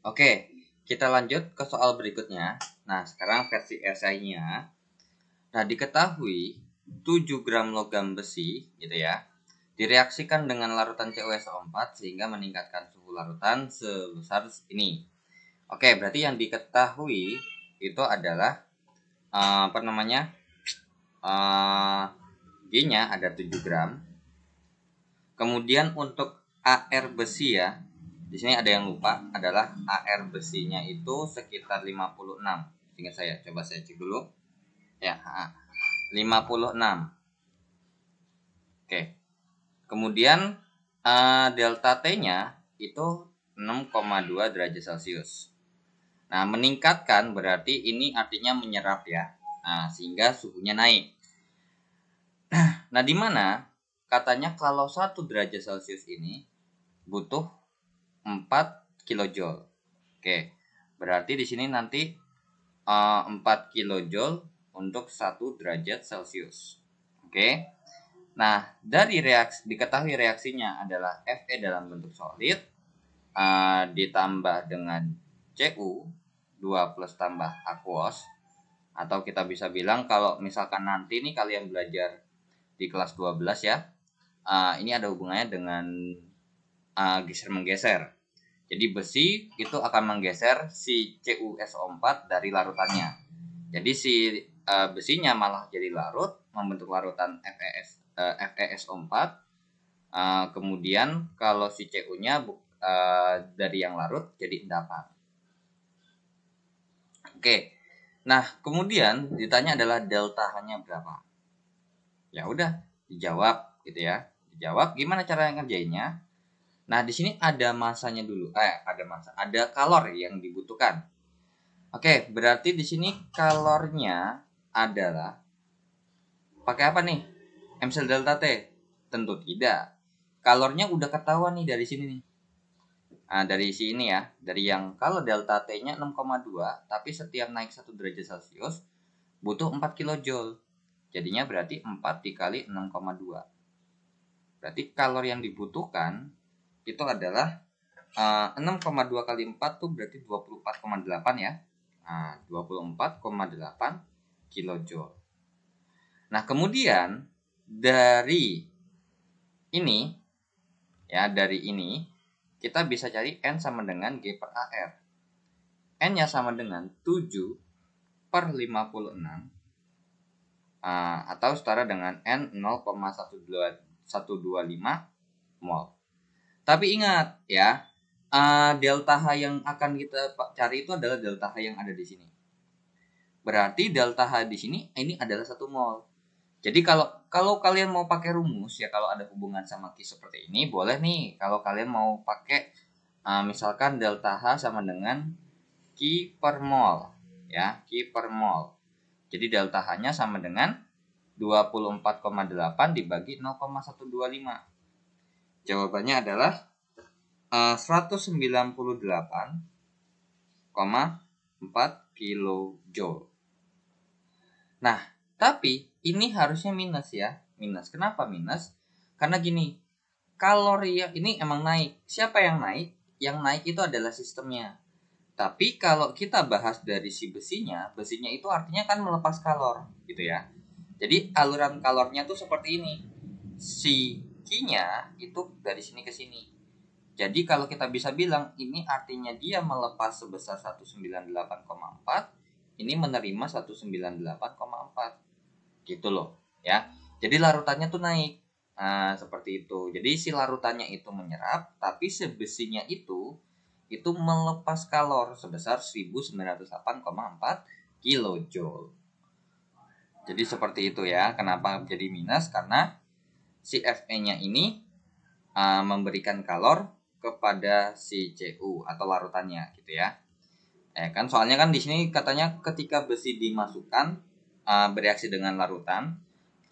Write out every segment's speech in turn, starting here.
Oke, kita lanjut ke soal berikutnya. Nah, sekarang versi esainya. Nah, diketahui 7 gram logam besi gitu ya, direaksikan dengan larutan CuSO4 sehingga meningkatkan suhu larutan sebesar ini. Oke, berarti yang diketahui itu adalah apa namanya? G-nya ada 7 gram. Kemudian untuk AR besi ya. Di sini ada yang lupa, adalah AR besinya itu sekitar 56. Ingat saya, coba saya cek dulu. Ya, 56. Oke. Kemudian delta T-nya itu 6,2 derajat Celcius. Nah, meningkatkan berarti ini artinya menyerap ya. Nah, sehingga suhunya naik. Nah, di mana katanya kalau 1 derajat Celcius ini butuh 4 kilojoule. Oke. Berarti di sini nanti 4 kilojoule untuk 1 derajat Celcius. Oke. Nah, dari diketahui reaksinya adalah Fe dalam bentuk solid ditambah dengan Cu 2 plus tambah aquos, atau kita bisa bilang kalau misalkan nanti nih kalian belajar di kelas 12 ya, ini ada hubungannya dengan geser-menggeser. Jadi besi itu akan menggeser si CuSO4 dari larutannya. Jadi si besinya malah jadi larut, membentuk larutan FeSO4. Kemudian kalau si Cu-nya dari yang larut jadi endapan. Oke. Nah, kemudian ditanya adalah delta H-nya berapa? Ya udah, dijawab gitu ya. Dijawab gimana cara ngerjainnya? Nah, di sini ada masanya dulu. Ada kalor yang dibutuhkan. Oke, berarti di sini kalornya adalah pakai apa nih? MCL delta T? Tentu tidak. Kalornya udah ketahuan nih dari sini nih. Nah, dari sini ya, dari yang kalau delta T-nya 6,2, tapi setiap naik 1 derajat Celcius butuh 4 kilojoule. Jadinya berarti 4 dikali 6,2. Berarti kalori yang dibutuhkan itu adalah 6,2 kali 4 tuh berarti 24,8 ya. Nah, 24,8 kilojoule. Nah, kemudian dari ini ya, dari ini kita bisa cari N sama dengan G per AR. N-nya sama dengan 7 per 56 atau setara dengan N 0,125 mol. Tapi ingat ya, delta H yang akan kita cari itu adalah delta H yang ada di sini. Berarti delta H di sini ini adalah 1 mol. Jadi kalau kalian mau pakai rumus ya, kalau ada hubungan sama Q seperti ini boleh nih. Kalau kalian mau pakai misalkan delta H sama dengan Q per mol ya, Q per mol. Jadi delta H-nya sama dengan 24,8 dibagi 0,125. Jawabannya adalah 198,4 kilojoule. Nah, tapi ini harusnya minus ya. Minus. Kenapa minus? Karena gini, kalori yang ini emang naik. Siapa yang naik? Yang naik itu adalah sistemnya. Tapi kalau kita bahas dari si besinya itu artinya kan melepas kalor gitu ya. Jadi aluran kalornya tuh seperti ini. Si Q-nya itu dari sini ke sini. Jadi kalau kita bisa bilang ini artinya dia melepas sebesar 198,4, ini menerima 198,4. Gitu loh ya. Jadi larutannya tuh naik. Nah, seperti itu. Jadi si larutannya itu menyerap, tapi si besinya itu melepas kalor sebesar 1908,4 kilojoule. Jadi seperti itu ya. Kenapa jadi minus? Karena si Fe-nya ini memberikan kalor kepada si Cu atau larutannya gitu ya. Kan soalnya kan di sini katanya ketika besi dimasukkan bereaksi dengan larutan,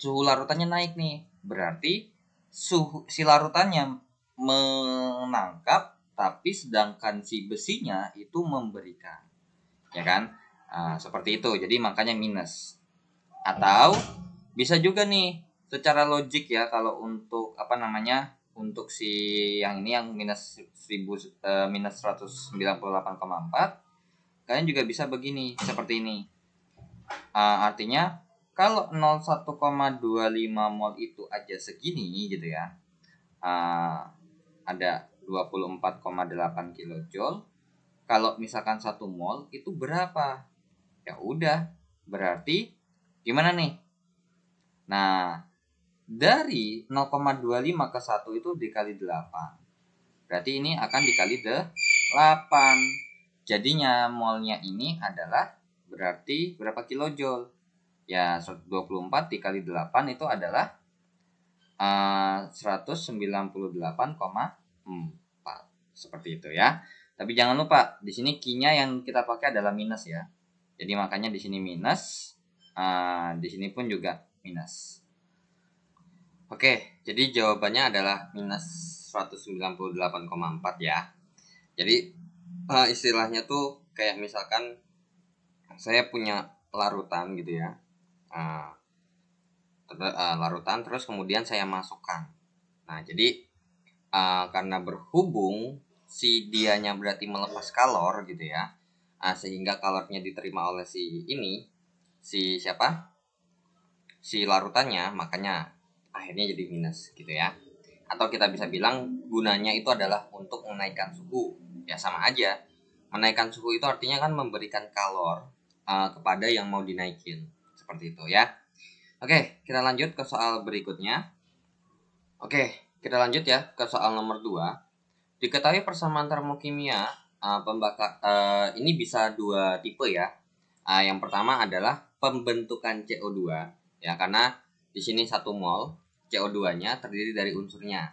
suhu larutannya naik nih. Berarti suhu si larutannya menangkap, tapi sedangkan si besinya itu memberikan. Ya kan? Seperti itu. Jadi makanya minus. Atau bisa juga nih secara logik ya, kalau untuk untuk si yang ini yang minus 198,4, kalian juga bisa begini seperti ini. Artinya kalau 01,25 mol itu aja segini gitu ya, ada 24,8 kilojoule. Kalau misalkan 1 mol itu berapa? Ya udah, berarti gimana nih? Nah, dari 0,25 ke 1 itu dikali 8. Berarti ini akan dikali 8. Jadinya molnya ini adalah berarti berapa kilojoule? Ya, 24 dikali 8 itu adalah 198,4. Seperti itu ya. Tapi jangan lupa, di sini key-nya yang kita pakai adalah minus ya. Jadi makanya di sini minus, di sini pun juga minus. Oke, jadi jawabannya adalah minus 198,4 ya. Jadi istilahnya tuh kayak misalkan saya punya larutan gitu ya. Larutan terus kemudian saya masukkan. Nah, jadi karena berhubung si dianya berarti melepas kalor gitu ya, sehingga kalornya diterima oleh si larutannya, makanya akhirnya jadi minus gitu ya. Atau kita bisa bilang gunanya itu adalah untuk menaikkan suhu. Ya sama aja, menaikkan suhu itu artinya kan memberikan kalor kepada yang mau dinaikin, seperti itu ya. Oke, kita lanjut ke soal berikutnya. Oke, kita lanjut ya ke soal nomor 2. Diketahui persamaan termokimia ini bisa 2 tipe ya. Yang pertama adalah pembentukan CO2 ya, karena di sini 1 mol CO2-nya terdiri dari unsurnya.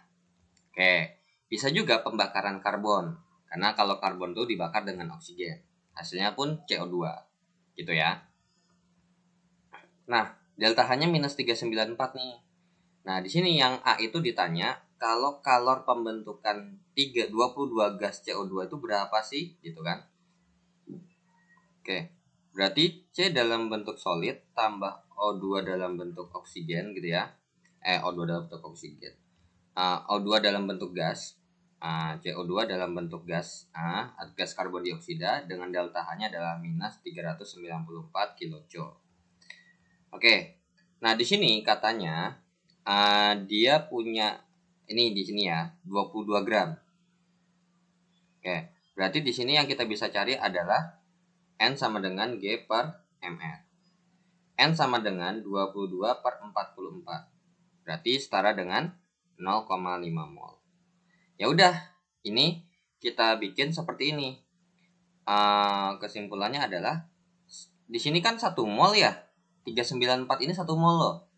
Oke, bisa juga pembakaran karbon, karena kalau karbon itu dibakar dengan oksigen, hasilnya pun CO2 gitu ya. Nah, delta H-nya minus 394 nih. Nah, di sini yang A itu ditanya kalau kalor pembentukan 22 gas CO2 itu berapa sih, gitu kan? Oke, berarti C dalam bentuk solid tambah O2 dalam bentuk oksigen gitu ya. O2 dalam bentuk oksigen. O2 dalam bentuk gas. CO2 dalam bentuk gas, gas karbon dioksida dengan delta H-nya adalah minus 394 kilojoule. Oke, nah di sini katanya dia punya ini di sini ya 22 gram. Oke, berarti di sini yang kita bisa cari adalah N sama dengan G per mR. N sama dengan 22 per 44. Berarti setara dengan 0,5 mol. Ya udah, ini kita bikin seperti ini. Kesimpulannya adalah di sini kan 1 mol ya. 394 ini 1 mol loh.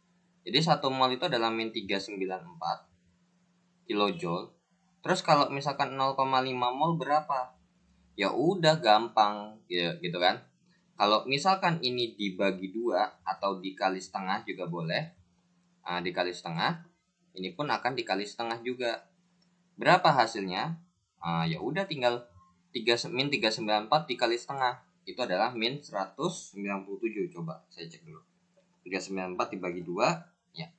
Jadi 1 mol itu adalah min 394 kilojoule. Terus kalau misalkan 0,5 mol berapa? Ya udah gampang gitu kan. Kalau misalkan ini dibagi 2 atau dikali setengah juga boleh. Dikali setengah, ini pun akan dikali setengah juga. Berapa hasilnya? Ya udah tinggal min 394 dikali setengah. Itu adalah min 197. Coba saya cek dulu. 394 dibagi 2 ya.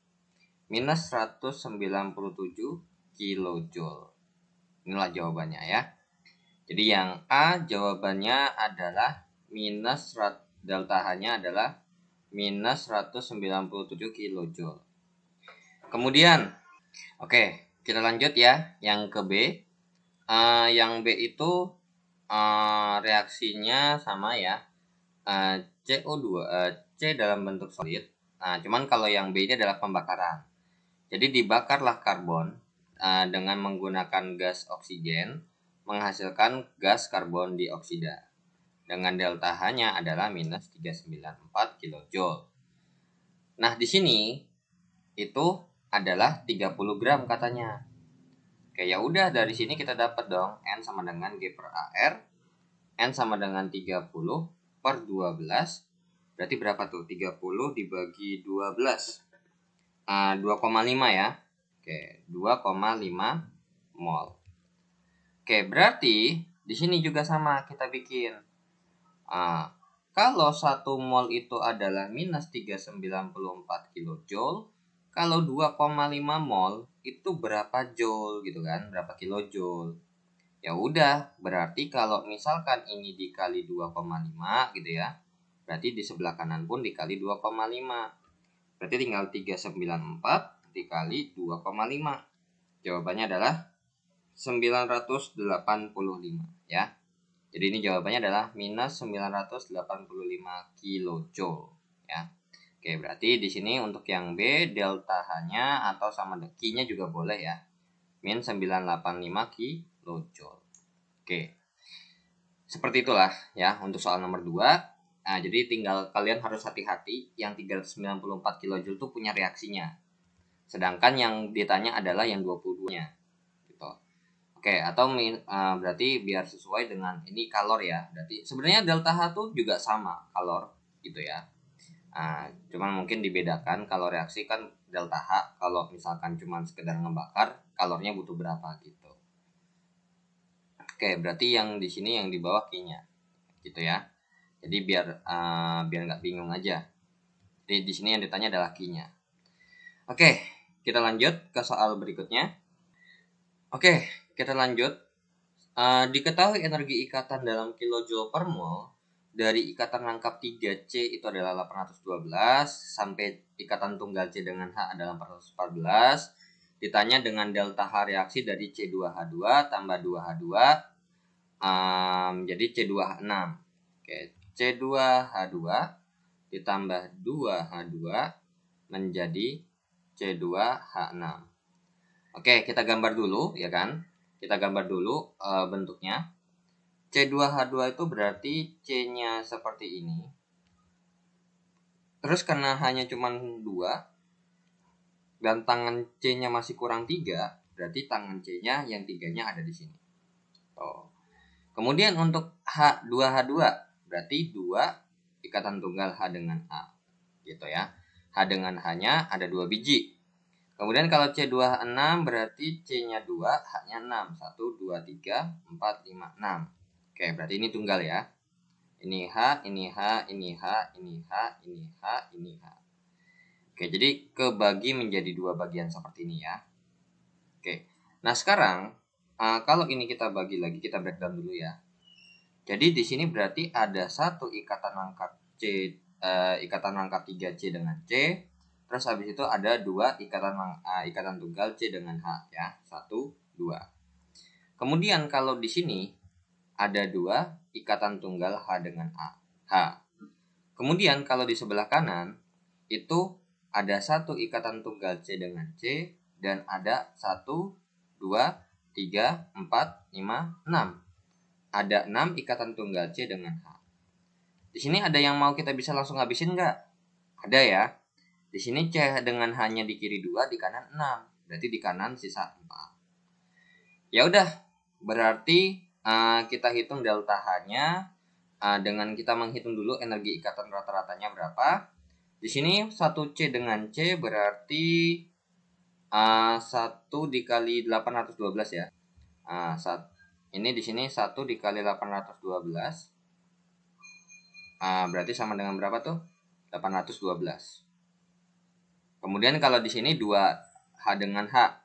Minus 197 kilojoule. Inilah jawabannya ya. Jadi yang A jawabannya adalah minus delta H-nya adalah minus 197 kilojoule. Kemudian, oke, kita lanjut ya yang ke B. Yang B itu reaksinya sama ya. CO2 C dalam bentuk solid. Cuman kalau yang B ini adalah pembakaran. Jadi dibakarlah karbon dengan menggunakan gas oksigen menghasilkan gas karbon dioksida. Dengan delta H-nya adalah minus 394 kilojoule. Nah, di sini itu adalah 30 gram katanya. Oke, ya udah dari sini kita dapat dong N sama dengan G per AR. N sama dengan 30 per 12. Berarti berapa tuh? 30 dibagi 12. 2,5 ya. Oke, 2,5 mol. Oke, berarti di sini juga sama kita bikin. Kalau 1 mol itu adalah minus 394 kilojoule, kalau 2,5 mol itu berapa joule gitu kan, berapa kilojoule. Ya udah, berarti kalau misalkan ini dikali 2,5 gitu ya, berarti di sebelah kanan pun dikali 2,5. Berarti tinggal 394 dikali 2,5. Jawabannya adalah 985 ya. Jadi ini jawabannya adalah minus 985 kilojoule ya. Oke, berarti di sini untuk yang B delta H-nya atau sama Q-nya juga boleh ya. Min 985 kilojoule. Oke. Seperti itulah ya untuk soal nomor 2. Nah, jadi tinggal kalian harus hati-hati yang 394 kilojoule itu punya reaksinya. Sedangkan yang ditanya adalah yang 22-nya. Gitu. Oke, atau berarti biar sesuai dengan ini kalor ya. Berarti sebenarnya delta H tuh juga sama kalor gitu ya. Nah, cuman mungkin dibedakan kalau reaksi kan delta H, kalau misalkan cuma sekedar ngebakar, kalornya butuh berapa gitu. Oke, berarti yang di sini yang di bawah Q-nya. Gitu ya. Jadi biar nggak bingung aja. Jadi di sini yang ditanya adalah Q-nya. Oke, kita lanjut ke soal berikutnya. Oke, kita lanjut. Diketahui energi ikatan dalam kilojoule per mol dari ikatan rangkap 3C itu adalah 812 sampai ikatan tunggal C dengan H adalah 414. Ditanya dengan delta H reaksi dari C2H2 tambah 2H2 jadi C2H6. Oke, C2H2 ditambah 2H2 menjadi C2H6. Oke, kita gambar dulu ya kan. Kita gambar dulu bentuknya. C2H2 itu berarti C-nya seperti ini. Terus karena hanya cuma 2 dan tangan C-nya masih kurang 3, berarti tangan C-nya yang 3-nya ada di sini. Oh. Kemudian untuk H2H2 berarti 2 ikatan tunggal H dengan A. Gitu ya. H dengan H-nya ada 2 biji. Kemudian kalau C2H6 berarti C-nya 2, H-nya 6. 1, 2, 3, 4, 5, 6. Oke, berarti ini tunggal ya. Ini H, ini H, ini H, ini H, ini H, ini H. Oke, jadi kebagi menjadi 2 bagian seperti ini ya. Oke, nah sekarang kalau ini kita bagi lagi, kita breakdown dulu ya. Jadi di sini berarti ada satu ikatan rangkap C, ikatan rangkap 3C dengan C. Terus habis itu ada 2 ikatan tunggal C dengan H ya. 1, 2. Kemudian kalau di sini ada 2 ikatan tunggal H dengan H. Kemudian kalau di sebelah kanan itu ada 1 ikatan tunggal C dengan C dan ada 1, 2, 3, 4, 5, 6. Ada 6 ikatan tunggal C dengan H. Di sini ada yang mau kita bisa langsung habisin nggak? Ada ya. Di sini C dengan H-nya di kiri 2, di kanan 6. Berarti di kanan sisa 4. Ya udah, berarti kita hitung delta H-nya dengan kita menghitung dulu energi ikatan rata-ratanya berapa. Di sini 1C dengan C berarti 1 dikali 812 ya. Ini di sini 1 dikali 812. Berarti sama dengan berapa tuh? 812. Kemudian kalau di sini 2H dengan H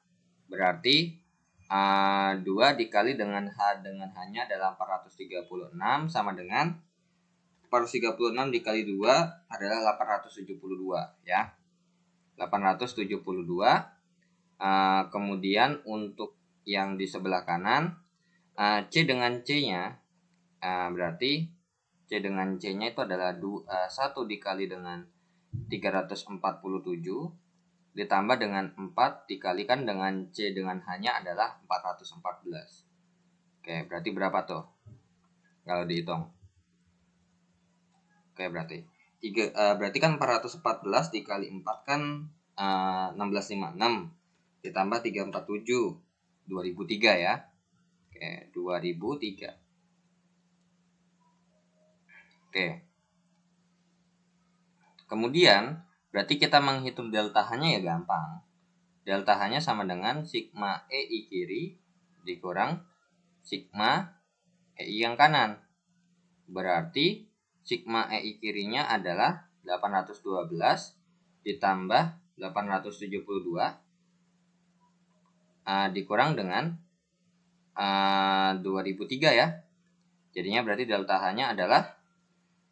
berarti 2 dikali dengan H dengan H-nya adalah 436 sama dengan 436 dikali 2 adalah 872 ya. 872. Kemudian untuk yang di sebelah kanan C dengan C-nya berarti C dengan C-nya itu adalah 1 dikali dengan 347 ditambah dengan 4 dikalikan dengan C dengan H-nya adalah 414. Oke, berarti berapa tuh? Kalau dihitung. Oke, berarti berarti kan 414 dikali 4 kan 1656 ditambah 347 2003 ya. Oke, 2003. Oke. Kemudian berarti kita menghitung delta H-nya ya gampang. Delta H-nya sama dengan sigma EI kiri dikurang sigma EI yang kanan. Berarti sigma EI kirinya adalah 812 ditambah 872 dikurang dengan 2003 ya. Jadinya berarti delta H-nya adalah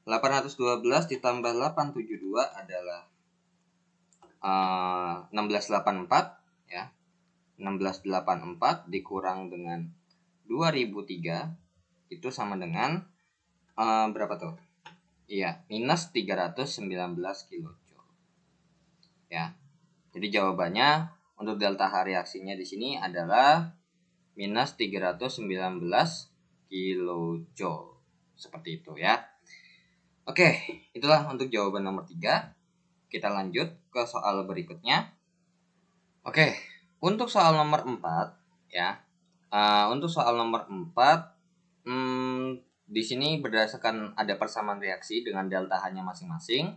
812 ditambah 872 adalah 1684 ya. 1684 dikurang dengan 2003 itu sama dengan berapa tuh? Iya, minus 319 kilojoule. Ya. Jadi jawabannya untuk delta H reaksinya di sini adalah minus 319 kilojoule. Seperti itu ya. Oke, itulah untuk jawaban nomor 3. Kita lanjut ke soal berikutnya. Oke, untuk soal nomor 4 ya. Untuk soal nomor 4 di sini berdasarkan ada persamaan reaksi dengan delta H-nya masing-masing.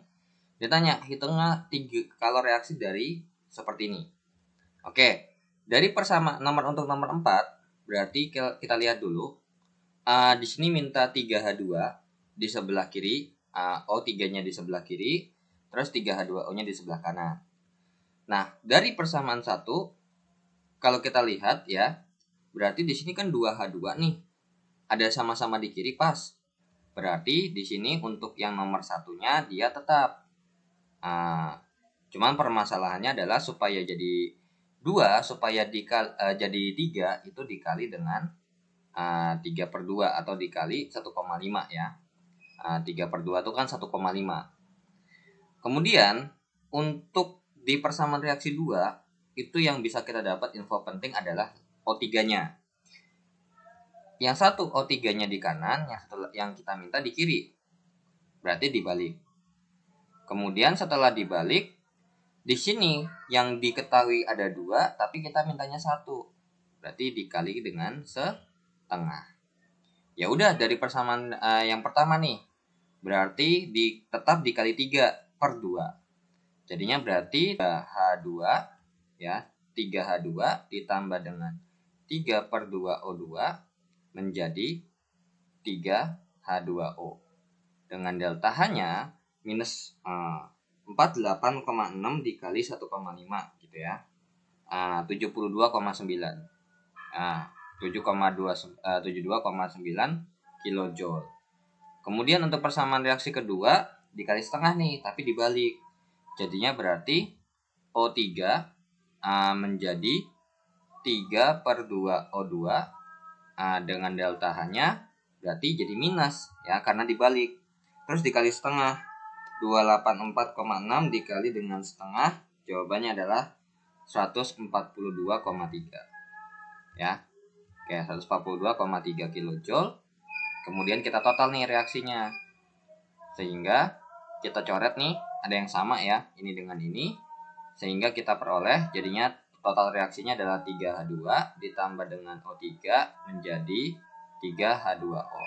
Ditanya, hitunglah 3 kalau reaksi dari seperti ini. Oke, dari persamaan untuk nomor 4, berarti kita lihat dulu. Di sini minta 3H2 di sebelah kiri, O3-nya di sebelah kiri, terus 3H2O-nya di sebelah kanan. Nah, dari persamaan 1, kalau kita lihat ya, berarti di sini kan 2H2 nih. Ada sama-sama di kiri pas. Berarti di sini untuk yang nomor 1-nya dia tetap. Cuman permasalahannya adalah supaya jadi 2, supaya jadi 3 itu dikali dengan 3/2 atau dikali 1,5 ya. 3/2 itu kan 1,5. Kemudian untuk di persamaan reaksi 2 itu yang bisa kita dapat info penting adalah O3-nya. Yang satu O3-nya di kanan, yang kita minta di kiri. Berarti dibalik. Kemudian setelah dibalik, di sini yang diketahui ada 2, tapi kita mintanya 1. Berarti dikali dengan setengah. Ya udah, dari persamaan yang pertama nih. Berarti tetap dikali 3/2. Jadinya berarti 3H2 ya, 3H2 ditambah dengan 3/2O2 menjadi 3H2O. Dengan delta H-nya minus 48,6 dikali 1,5 gitu ya. 72,9. 72,9 kilojoule. Kemudian untuk persamaan reaksi kedua dikali setengah nih, tapi dibalik. Jadinya berarti O3 menjadi 3/2O2 dengan delta H-nya berarti jadi minus ya, karena dibalik. Terus dikali setengah, 284,6 dikali dengan setengah, jawabannya adalah 142,3 ya. Oke, 142,3 kilojoule. Kemudian kita total nih reaksinya, sehingga kita coret nih ada yang sama ya, ini dengan ini, sehingga kita peroleh jadinya total reaksinya adalah 3H2 ditambah dengan O3 menjadi 3H2O.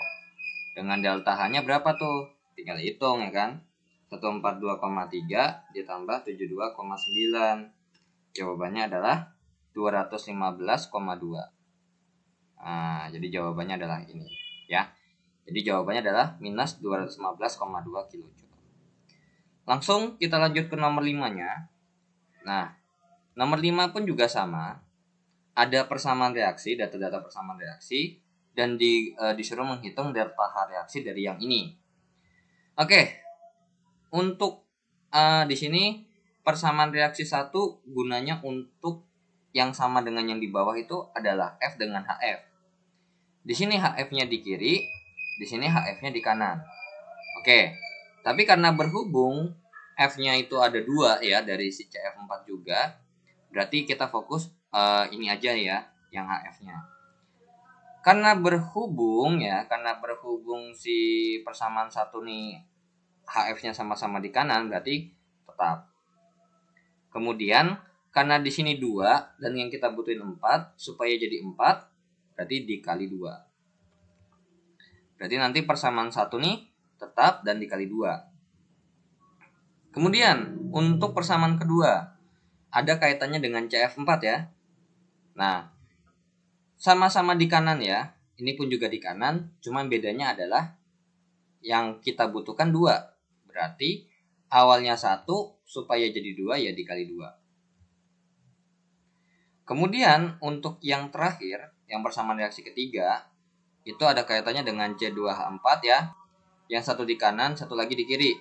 Dengan delta H-nya berapa tuh? Tinggal hitung ya kan. 142,3 ditambah 72,9. Jawabannya adalah 215,2. Jadi jawabannya adalah ini ya. Jadi jawabannya adalah minus 215,2 kilojoule. Langsung kita lanjut ke nomor 5-nya. Nah, nomor 5 pun juga sama. Ada persamaan reaksi, data-data persamaan reaksi, dan disuruh menghitung delta H reaksi dari yang ini. Oke. Untuk di sini persamaan reaksi 1 gunanya untuk yang sama dengan yang di bawah itu adalah F dengan HF. Di sini HF-nya di kiri, di sini HF-nya di kanan. Oke. Tapi karena berhubung F-nya itu ada 2 ya, dari si CF4 juga, berarti kita fokus ini aja ya, yang HF-nya. Karena berhubung si persamaan 1 nih HF-nya sama-sama di kanan, berarti tetap. Kemudian karena di sini 2 dan yang kita butuhin 4, supaya jadi 4 berarti dikali 2. Berarti nanti persamaan 1 nih tetap dan dikali 2. Kemudian untuk persamaan kedua ada kaitannya dengan CF4 ya. Nah, sama-sama di kanan ya. Ini pun juga di kanan, cuma bedanya adalah yang kita butuhkan 2. Berarti awalnya 1 supaya jadi 2 ya dikali 2. Kemudian untuk yang terakhir, yang persamaan reaksi ketiga, itu ada kaitannya dengan C2H4 ya. Yang satu di kanan, satu lagi di kiri.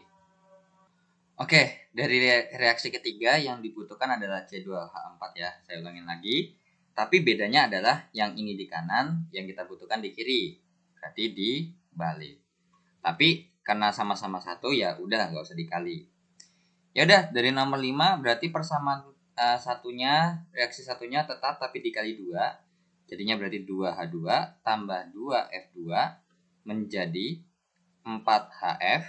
Oke, dari reaksi ketiga yang dibutuhkan adalah C2H4 ya. Saya ulangin lagi. Tapi bedanya adalah yang ini di kanan, yang kita butuhkan di kiri. Berarti dibalik. Tapi karena sama-sama satu ya udah nggak usah dikali. Ya udah, dari nomor 5 berarti persamaan reaksi satunya tetap tapi dikali 2. Jadinya berarti 2H2 tambah 2F2 menjadi 4HF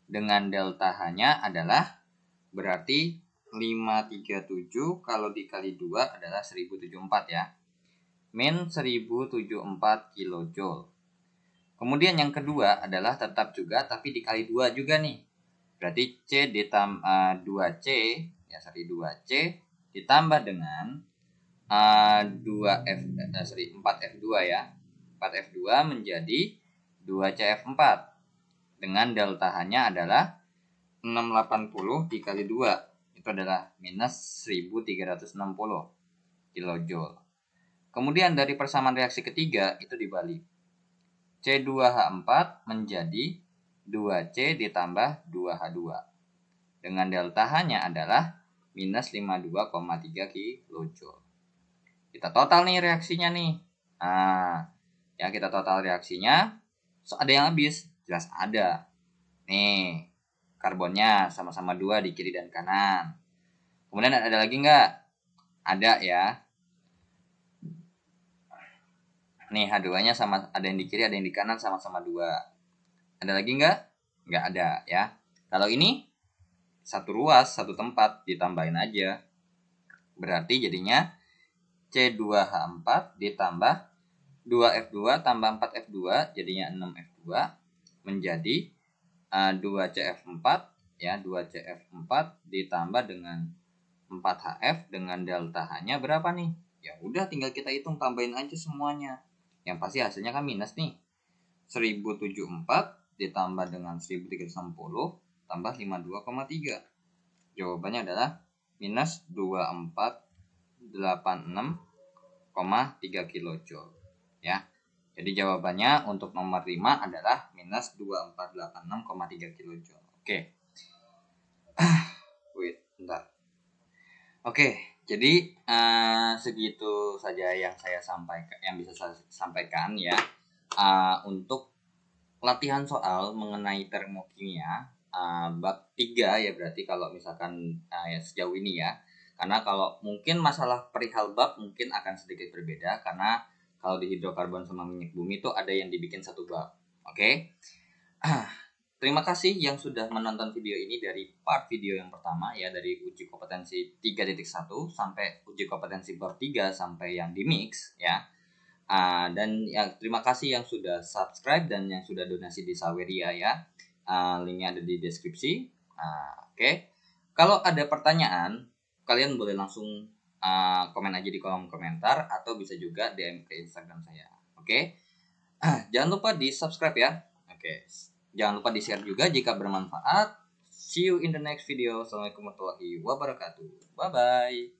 dengan delta H-nya adalah berarti 537 kalau dikali 2 adalah 1074 ya. Min 1074 kilojoule. Kemudian yang kedua adalah tetap juga tapi dikali 2 juga nih. Berarti C ditambah 2C ya 2C ditambah dengan 4F2 ya. 4F2 menjadi 2CF4 dengan delta H-nya adalah 680 dikali 2 itu adalah minus 1360 kilojoule. Kemudian dari persamaan reaksi ketiga itu dibalik. C2H4 menjadi 2C ditambah 2H2 dengan delta H-nya adalah minus 52,3 kilojoule. Kita total nih reaksinya nih. Nah, ya kita total reaksinya. So, ada yang habis? Jelas ada. Nih, karbonnya sama-sama 2 di kiri dan kanan. Kemudian ada lagi nggak? Ada ya. Nih, H2-nya sama, ada yang di kiri, ada yang di kanan, sama-sama 2. Ada lagi nggak? Nggak ada ya. Kalau ini satu ruas, satu tempat, ditambahin aja. Berarti jadinya C2H4 ditambah 2F2 tambah 4F2 jadinya 6F2 menjadi 2CF4 ya, 2CF4 ditambah dengan 4HF dengan delta H-nya berapa nih? Ya udah tinggal kita hitung, tambahin aja semuanya. Yang pasti hasilnya kan minus nih. 1074 ditambah dengan 1360 tambah 52,3. Jawabannya adalah minus 2486,3 kilojoule ya. Jadi jawabannya untuk nomor 5 adalah minus 2486,3 kilojoule. Oke. Wait, bentar. Oke, jadi segitu saja yang saya sampaikan, yang bisa saya sampaikan ya. Untuk latihan soal mengenai termokimia bab 3 ya, berarti kalau misalkan ya sejauh ini ya. Karena kalau mungkin masalah perihal bab mungkin akan sedikit berbeda, karena kalau di hidrokarbon sama minyak bumi itu ada yang dibikin satu bab. Oke. Terima kasih yang sudah menonton video ini dari part video yang pertama ya, dari uji kompetensi 3.1 sampai uji kompetensi bab 3 sampai yang di mix ya. Dan ya, terima kasih yang sudah subscribe dan yang sudah donasi di Saweria ya. Linknya ada di deskripsi. Oke. Kalau ada pertanyaan, kalian boleh langsung komen aja di kolom komentar atau bisa juga DM ke Instagram saya. Oke. Jangan lupa di subscribe ya. Oke. Jangan lupa di share juga jika bermanfaat. See you in the next video. Assalamualaikum warahmatullahi wabarakatuh. Bye bye.